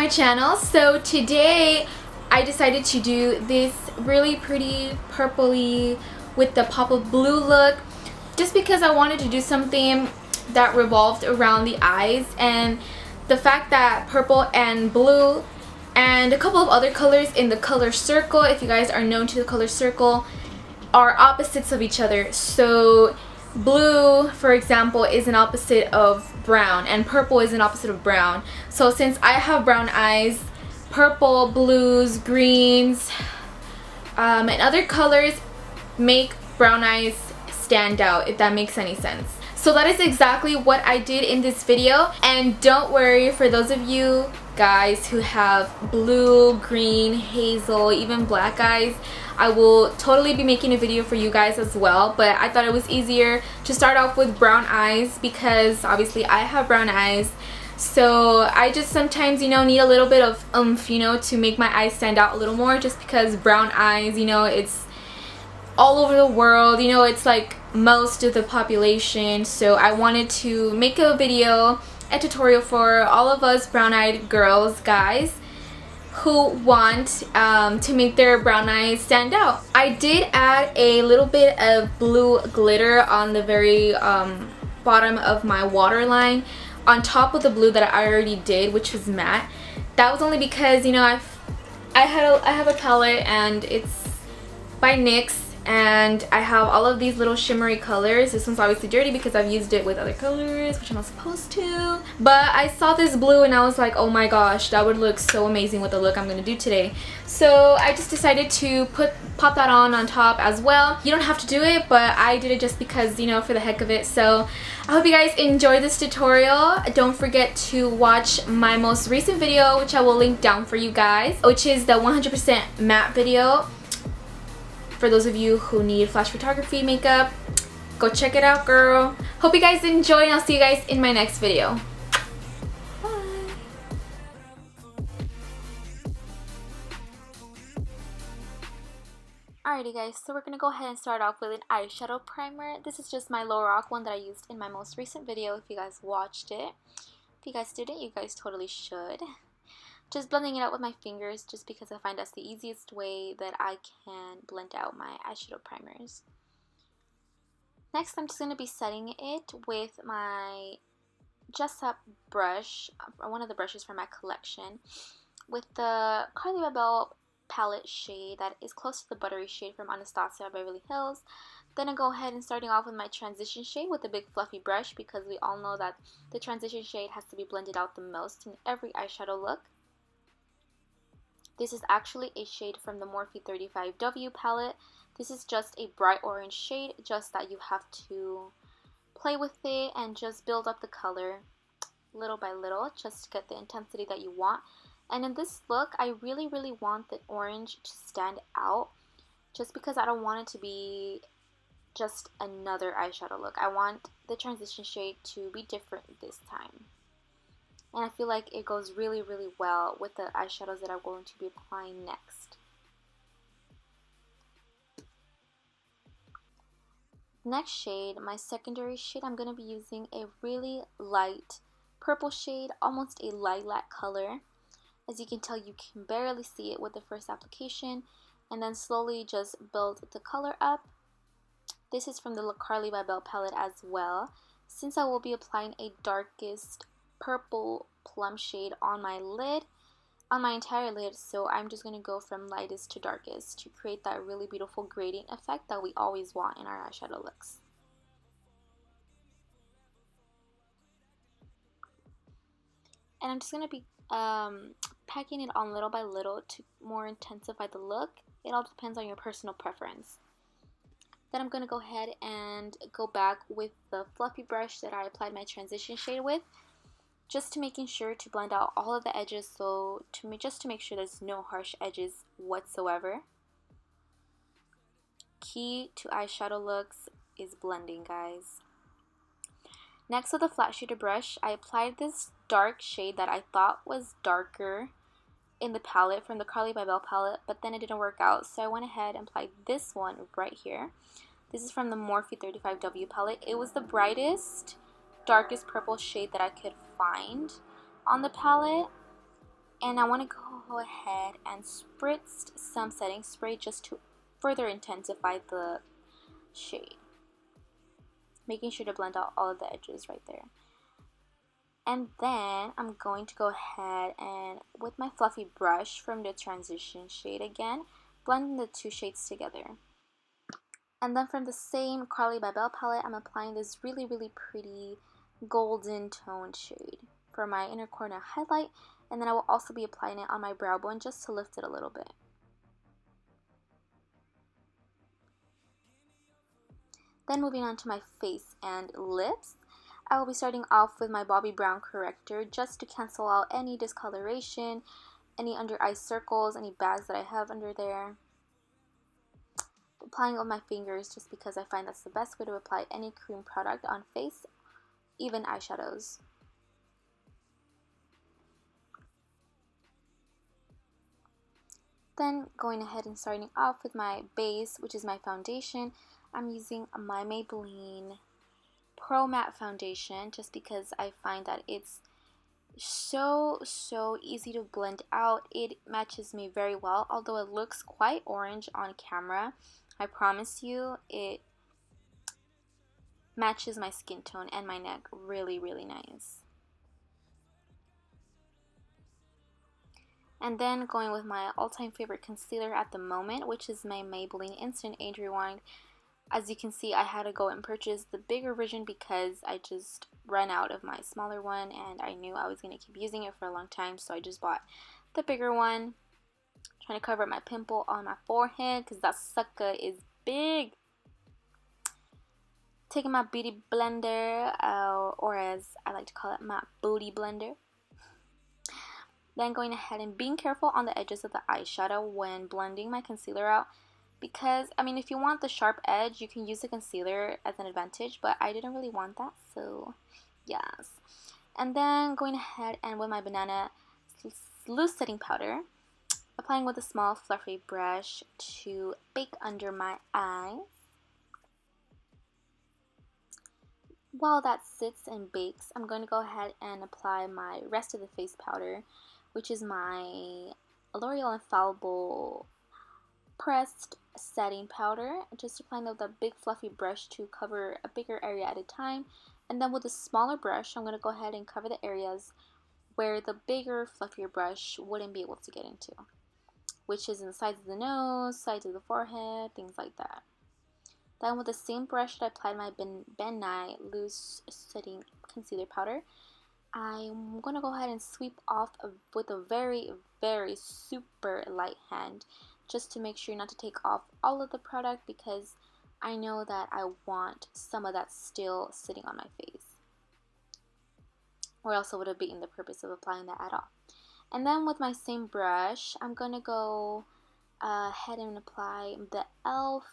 my channel. So today I decided to do this really pretty purpley with the pop of blue look, just because I wanted to do something that revolved around the eyes, and the fact that purple and blue and a couple of other colors in the color circle, if you guys are known to the color circle, are opposites of each other. So blue, for example, is an opposite of brown, and purple is an opposite of brown. So since I have brown eyes, purple, blues, greens, and other colors make brown eyes stand out, if that makes any sense. So that is exactly what I did in this video. And don't worry, for those of you guys who have blue, green, hazel, even black eyes, I will totally be making a video for you guys as well. But I thought it was easier to start off with brown eyes because obviously I have brown eyes. So I just sometimes, you know, need a little bit of oomph, you know, to make my eyes stand out a little more, just because brown eyes, you know, it's all over the world, you know, it's like most of the population. So I wanted to make a video, a tutorial for all of us brown-eyed girls, guys, who want to make their brown eyes stand out. I did add a little bit of blue glitter on the very bottom of my waterline, on top of the blue that I already did, which was matte. That was only because, you know, I have a palette, and it's by NYX, and I have all of these little shimmery colors. This one's obviously dirty because I've used it with other colors, which I'm not supposed to. But I saw this blue and I was like, oh my gosh, that would look so amazing with the look I'm going to do today. So I just decided to pop that on top as well. You don't have to do it, but I did it just because, you know, for the heck of it. So I hope you guys enjoyed this tutorial. Don't forget to watch my most recent video, which I will link down for you guys, which is the 100% matte video. For those of you who need flash photography makeup, go check it out, girl. Hope you guys enjoy, and I'll see you guys in my next video. Bye. Alrighty guys, so we're gonna go ahead and start off with an eyeshadow primer. This is just my Lorac one that I used in my most recent video, if you guys watched it. If you guys didn't, you guys totally should. Just blending it out with my fingers, just because I find that's the easiest way that I can blend out my eyeshadow primers. Next, I'm just going to be setting it with my Jesell brush, one of the brushes from my collection, with the Carli Babel palette shade that is close to the buttery shade from Anastasia Beverly Hills. Then I go ahead and starting off with my transition shade with a big fluffy brush, because we all know that the transition shade has to be blended out the most in every eyeshadow look. This is actually a shade from the Morphe 35W palette. This is just a bright orange shade, just that you have to play with it and just build up the color little by little, just to get the intensity that you want. And in this look, I really want the orange to stand out, just because I don't want it to be just another eyeshadow look. I want the transition shade to be different this time. And I feel like it goes really well with the eyeshadows that I'm going to be applying next. Next shade, my secondary shade, I'm going to be using a really light purple shade, almost a lilac color. As you can tell, you can barely see it with the first application, and then slowly just build the color up. This is from the Carli Babel palette as well. Since I will be applying a darkest purple plum shade on my lid, on my entire lid, so I'm just going to go from lightest to darkest to create that really beautiful gradient effect that we always want in our eyeshadow looks. And I'm just going to be packing it on little by little to more intensify the look. It all depends on your personal preference. Then I'm going to go ahead and go back with the fluffy brush that I applied my transition shade with, just to making sure to blend out all of the edges, so just to make sure there's no harsh edges whatsoever. Key to eyeshadow looks is blending, guys. Next, with a flat shader brush, I applied this dark shade that I thought was darker in the palette from the Carli Babel palette, but then it didn't work out, so I went ahead and applied this one right here. This is from the Morphe 35W palette. It was the brightest, darkest purple shade that I could find on the palette. And I want to go ahead and spritz some setting spray just to further intensify the shade, making sure to blend out all of the edges right there. And then I'm going to go ahead and with my fluffy brush from the transition shade again, blend the two shades together. And then from the same Carli by Babel palette, I'm applying this really pretty golden toned shade for my inner corner highlight. And then I will also be applying it on my brow bone just to lift it a little bit. Then moving on to my face and lips, I will be starting off with my Bobbi Brown corrector just to cancel out any discoloration, any under eye circles, any bags that I have under there. Applying it with my fingers just because I find that's the best way to apply any cream product on face, even eyeshadows. Then going ahead and starting off with my base, which is my foundation. I'm using my Maybelline Pro Matte Foundation just because I find that it's so easy to blend out. It matches me very well, although it looks quite orange on camera. I promise you it matches my skin tone and my neck really nice. And then going with my all-time favorite concealer at the moment, which is my Maybelline Instant Age Rewind. As you can see, I had to go and purchase the bigger version because I just ran out of my smaller one and I knew I was going to keep using it for a long time, so I just bought the bigger one. Trying to cover up my pimple on my forehead because that sucker is big. Taking my beauty blender, or as I like to call it, my booty blender. Then going ahead and being careful on the edges of the eyeshadow when blending my concealer out. Because, I mean, if you want the sharp edge, you can use the concealer as an advantage, but I didn't really want that, so yes. And then going ahead and with my banana loose setting powder, applying with a small fluffy brush to bake under my eye. While that sits and bakes, I'm going to go ahead and apply my rest of the face powder, which is my L'Oreal Infallible pressed setting powder. Just applying that with a big fluffy brush to cover a bigger area at a time. And then with a smaller brush, I'm going to go ahead and cover the areas where the bigger, fluffier brush wouldn't be able to get into, which is in the sides of the nose, sides of the forehead, things like that. Then with the same brush that I applied my Ben Nye loose setting concealer powder, I'm going to go ahead and sweep off with a very super light hand, just to make sure not to take off all of the product because I know that I want some of that still sitting on my face, or else it would have beaten the purpose of applying that at all. And then with my same brush, I'm going to go ahead and apply the e.l.f.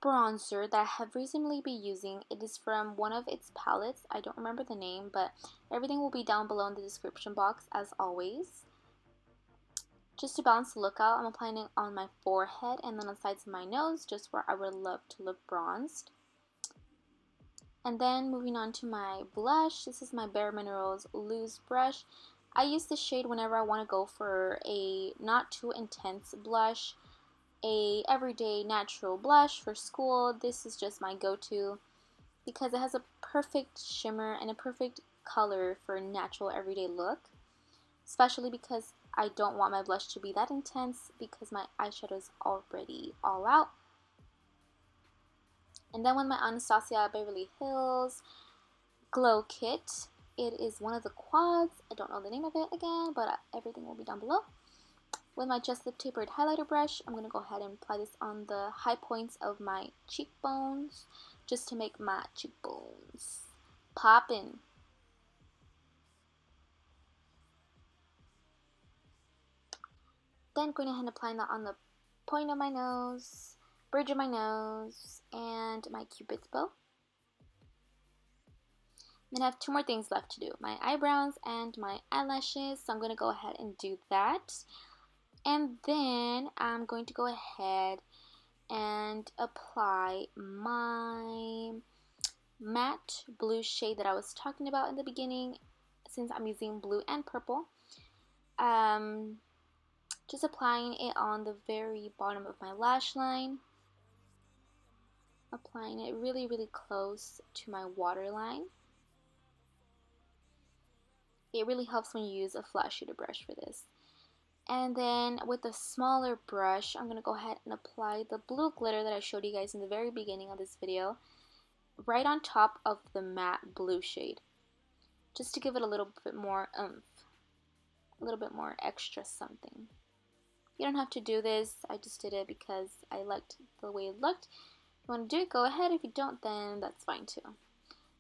bronzer that I have recently been using. It is from one of its palettes. I don't remember the name, but everything will be down below in the description box as always. Just to balance the look out, I'm applying it on my forehead and then on the sides of my nose, just where I would love to look bronzed. And then moving on to my blush. This is my Bare Minerals loose brush. I use this shade whenever I want to go for a not too intense blush, a everyday natural blush for school. This is just my go-to because it has a perfect shimmer and a perfect color for a natural everyday look, especially because I don't want my blush to be that intense because my eyeshadow is already all out. And then with my Anastasia Beverly Hills Glow Kit, it is one of the quads. I don't know the name of it again, but everything will be down below. With my Just Lip Tapered highlighter brush, I'm going to go ahead and apply this on the high points of my cheekbones, just to make my cheekbones poppin'. Then going ahead and applying that on the point of my nose, bridge of my nose, and my cupid's bow. Then I have two more things left to do, my eyebrows and my eyelashes, so I'm going to go ahead and do that. And then I'm going to go ahead and apply my matte blue shade that I was talking about in the beginning, since I'm using blue and purple. Just applying it on the very bottom of my lash line. Applying it really, really close to my waterline. It really helps when you use a flat shooter brush for this. And then with a smaller brush, I'm going to go ahead and apply the blue glitter that I showed you guys in the very beginning of this video, right on top of the matte blue shade, just to give it a little bit more oomph, a little bit more extra something. You don't have to do this, I just did it because I liked the way it looked. If you want to do it, go ahead. If you don't, then that's fine too.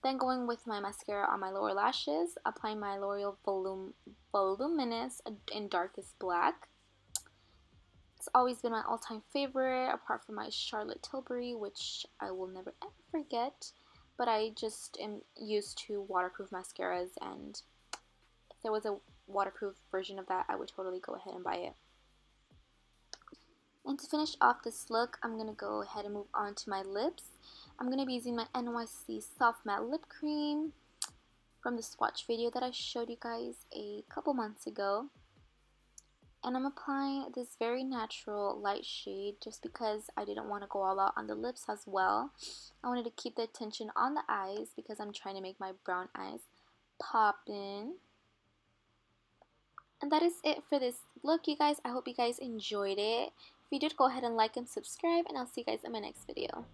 Then going with my mascara on my lower lashes, applying my L'Oreal Voluminous in Darkest Black. It's always been my all-time favorite, apart from my Charlotte Tilbury, which I will never ever forget. But I just am used to waterproof mascaras, and if there was a waterproof version of that, I would totally go ahead and buy it. And to finish off this look, I'm going to go ahead and move on to my lips. I'm going to be using my NYC Soft Matte Lip Cream from the swatch video that I showed you guys a couple months ago. And I'm applying this very natural light shade just because I didn't want to go all out on the lips as well. I wanted to keep the attention on the eyes because I'm trying to make my brown eyes poppin'. And that is it for this look, you guys. I hope you guys enjoyed it. If you did, go ahead and like and subscribe, and I'll see you guys in my next video.